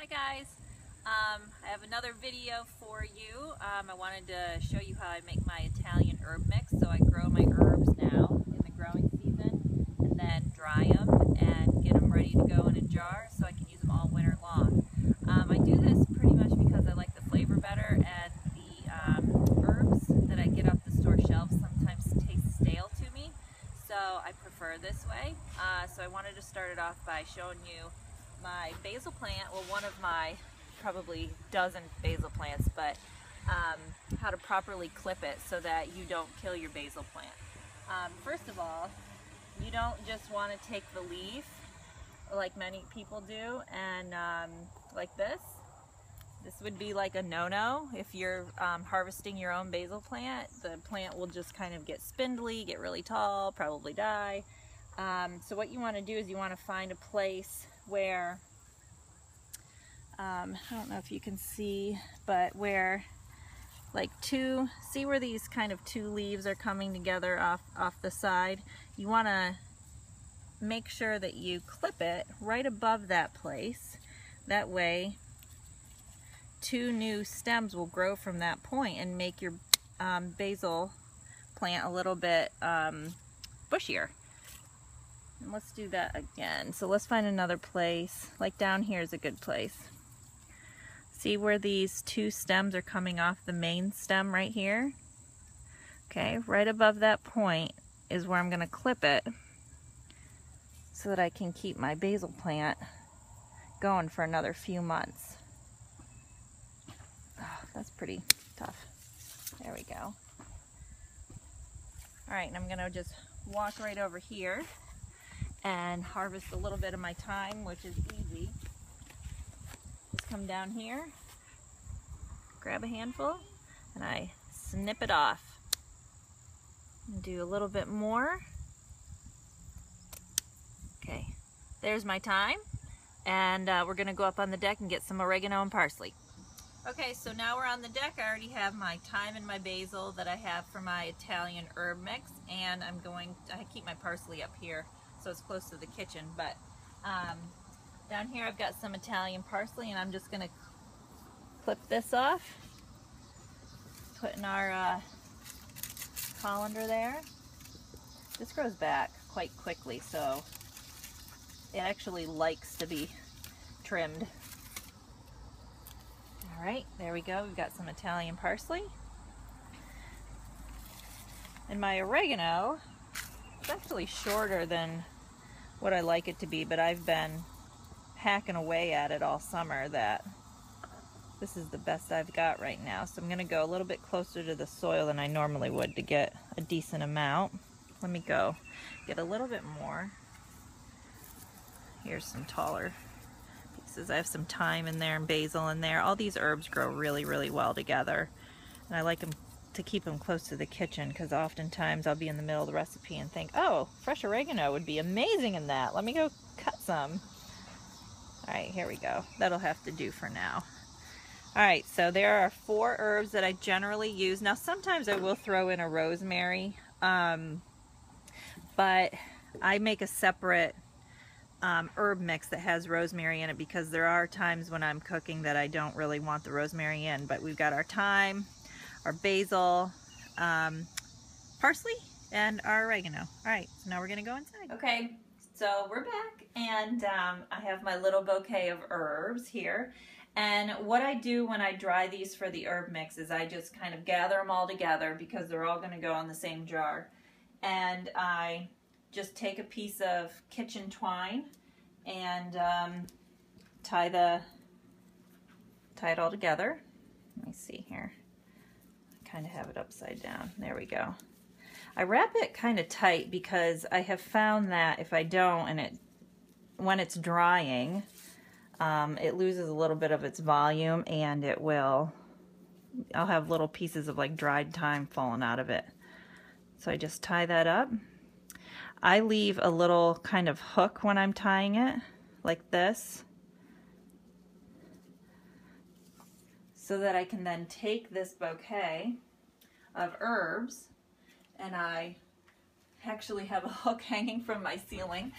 Hi guys, I have another video for you. I wanted to show you how I make my Italian herb mix. So I grow my herbs now in the growing season and then dry them and get them ready to go in a jar so I can use them all winter long. I do this pretty much because I like the flavor better, and the herbs that I get off the store shelves sometimes taste stale to me, so I prefer this way. So I wanted to start it off by showing you my basil plant, well, one of my probably dozen basil plants, but how to properly clip it so that you don't kill your basil plant. First of all, you don't just want to take the leaf like many people do and like this. This would be like a no-no if you're harvesting your own basil plant. The plant will just kind of get spindly, get really tall, probably die. So what you want to do is you want to find a place where, I don't know if you can see, but where like see where these kind of two leaves are coming together off the side. You want to make sure that you clip it right above that place. That way two new stems will grow from that point and make your basil plant a little bit bushier. And let's do that again. So let's find another place. Like down here is a good place. See where these two stems are coming off the main stem right here? Okay, right above that point is where I'm going to clip it so that I can keep my basil plant going for another few months. Oh, that's pretty tough. There we go. Alright, and I'm going to just walk right over here and harvest a little bit of my thyme, which is easy. Just come down here, grab a handful, and I snip it off. And do a little bit more. Okay, there's my thyme, and we're gonna go up on the deck and get some oregano and parsley. Okay, so now we're on the deck. I already have my thyme and my basil that I have for my Italian herb mix, and I keep my parsley up here so it's close to the kitchen, but down here I've got some Italian parsley, and I'm just going to clip this off, put in our colander there. This grows back quite quickly, so it actually likes to be trimmed. Alright, there we go. We've got some Italian parsley. And my oregano is actually shorter than what I like it to be, but I've been hacking away at it all summer that this is the best I've got right now. So I'm going to go a little bit closer to the soil than I normally would to get a decent amount. Let me go get a little bit more. Here's some taller pieces. I have some thyme in there and basil in there. All these herbs grow really, really well together. And I like them to keep them close to the kitchen, because oftentimes I'll be in the middle of the recipe and think, oh, fresh oregano would be amazing in that. Let me go cut some. Alright, here we go. That'll have to do for now. Alright, so there are 4 herbs that I generally use. Now sometimes I will throw in a rosemary, but I make a separate herb mix that has rosemary in it, because there are times when I'm cooking that I don't really want the rosemary in. But we've got our thyme, our basil, parsley, and our oregano. Alright, so now we're going to go inside. Okay, so we're back, and I have my little bouquet of herbs here. And what I do when I dry these for the herb mix is I just kind of gather them all together, because they're all going to go in the same jar. And I just take a piece of kitchen twine and tie it all together. Let me see here. Kind of have it upside down. There we go. I wrap it kind of tight because I have found that if I don't, and when it's drying, it loses a little bit of its volume, and I'll have little pieces of like dried thyme falling out of it. So I just tie that up. I leave a little kind of hook when I'm tying it, like this, so that I can then take this bouquet of herbs, and I actually have a hook hanging from my ceiling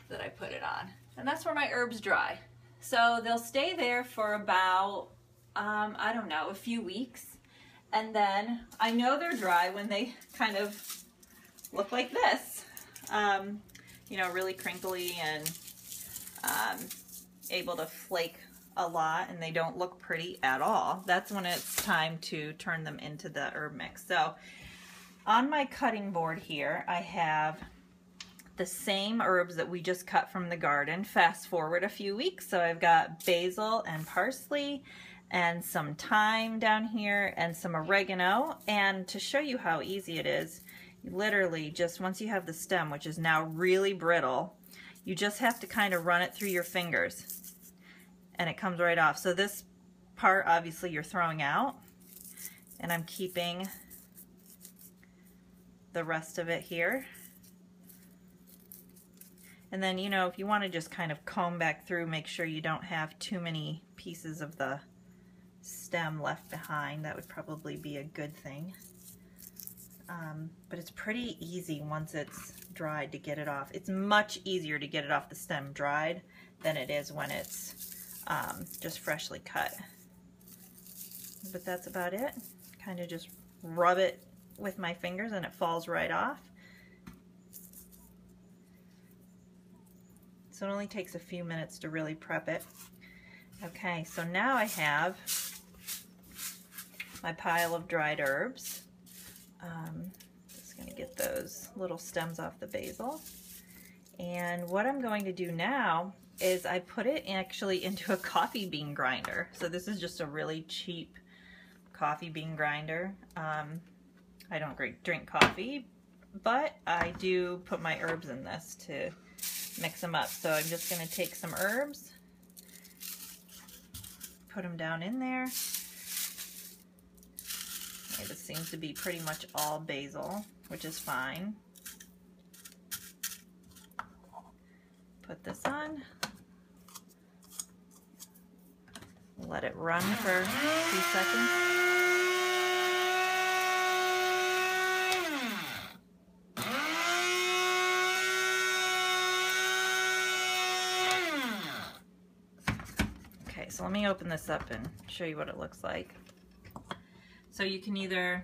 that I put it on. And that's where my herbs dry. So they'll stay there for about, I don't know, a few weeks. And then I know they're dry when they kind of look like this. You know, really crinkly and able to flake a lot, and they don't look pretty at all. That's when it's time to turn them into the herb mix. So on my cutting board here, I have the same herbs that we just cut from the garden. Fast forward a few weeks, so I've got basil and parsley and some thyme down here and some oregano. And to show you how easy it is, you literally just, once you have the stem, which is now really brittle, you just have to kind of run it through your fingers and it comes right off. So this part obviously you're throwing out, and I'm keeping the rest of it here. And then, you know, if you want to just kind of comb back through, make sure you don't have too many pieces of the stem left behind. That would probably be a good thing. But it's pretty easy once it's dried to get it off. It's much easier to get it off the stem dried than it is when it's just freshly cut. But that's about it. Kind of just rub it with my fingers and it falls right off. So it only takes a few minutes to really prep it. Okay, so now I have my pile of dried herbs. Just going to get those little stems off the basil. And what I'm going to do now is I put it actually into a coffee bean grinder. So this is just a really cheap coffee bean grinder. I don't drink coffee, but I do put my herbs in this to mix them up. So I'm just going to take some herbs, put them down in there. Okay, this seems to be pretty much all basil, which is fine. Put this on. Let it run for a few seconds. Okay, so let me open this up and show you what it looks like. So you can either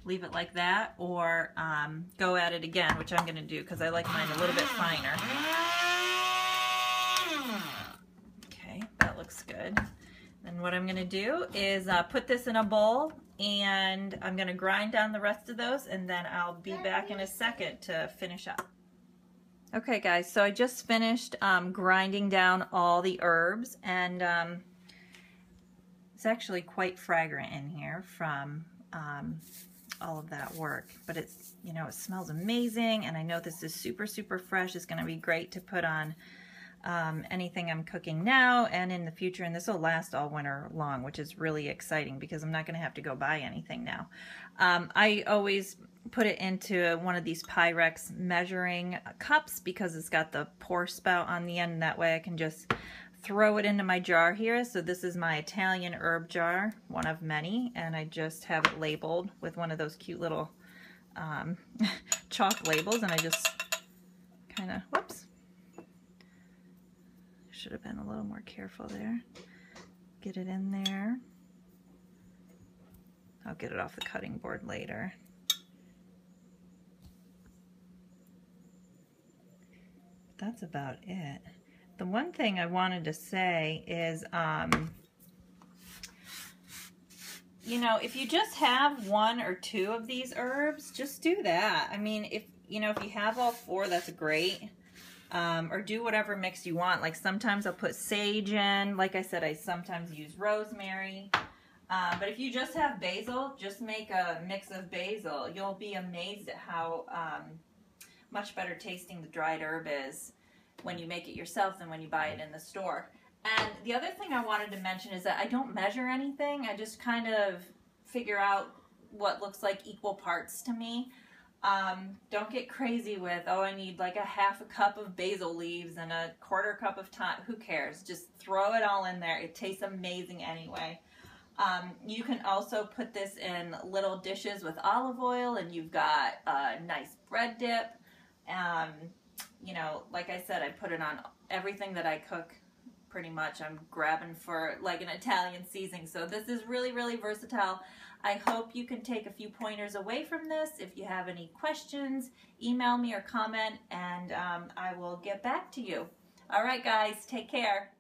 leave it like that or go at it again, which I'm going to do because I like mine a little bit finer. Okay, that looks good. Then what I'm going to do is put this in a bowl, and I'm going to grind down the rest of those, and then I'll be back in a second to finish up. Okay guys, so I just finished grinding down all the herbs, and it's actually quite fragrant in here from all of that work, but it's, you know, it smells amazing, and I know this is super fresh. It's going to be great to put on anything I'm cooking now and in the future, and this will last all winter long, which is really exciting because I'm not going to have to go buy anything now. I always put it into one of these Pyrex measuring cups because it's got the pour spout on the end, and that way I can just throw it into my jar here. So this is my Italian herb jar, one of many, and I just have it labeled with one of those cute little chalk labels, and I just kind of, whoops, should have been a little more careful there. Get it in there. I'll get it off the cutting board later. That's about it. The one thing I wanted to say is, you know, if you just have one or two of these herbs, just do that. I mean, if you have all four, that's great. Or do whatever mix you want. Like sometimes I'll put sage in. Like I said, I sometimes use rosemary. But if you just have basil, just make a mix of basil. You'll be amazed at how much better tasting the dried herb is when you make it yourself than when you buy it in the store. And the other thing I wanted to mention is that I don't measure anything. I just kind of figure out what looks like equal parts to me. Don't get crazy with, oh, I need like a half a cup of basil leaves and a quarter cup of thyme. Who cares? Just throw it all in there. It tastes amazing anyway. You can also put this in little dishes with olive oil, and you've got a nice bread dip. You know, like I said, I put it on everything that I cook pretty much I'm grabbing for like an Italian seasoning. So this is really, really versatile. I hope you can take a few pointers away from this. If you have any questions, email me or comment, and I will get back to you. All right, guys, take care.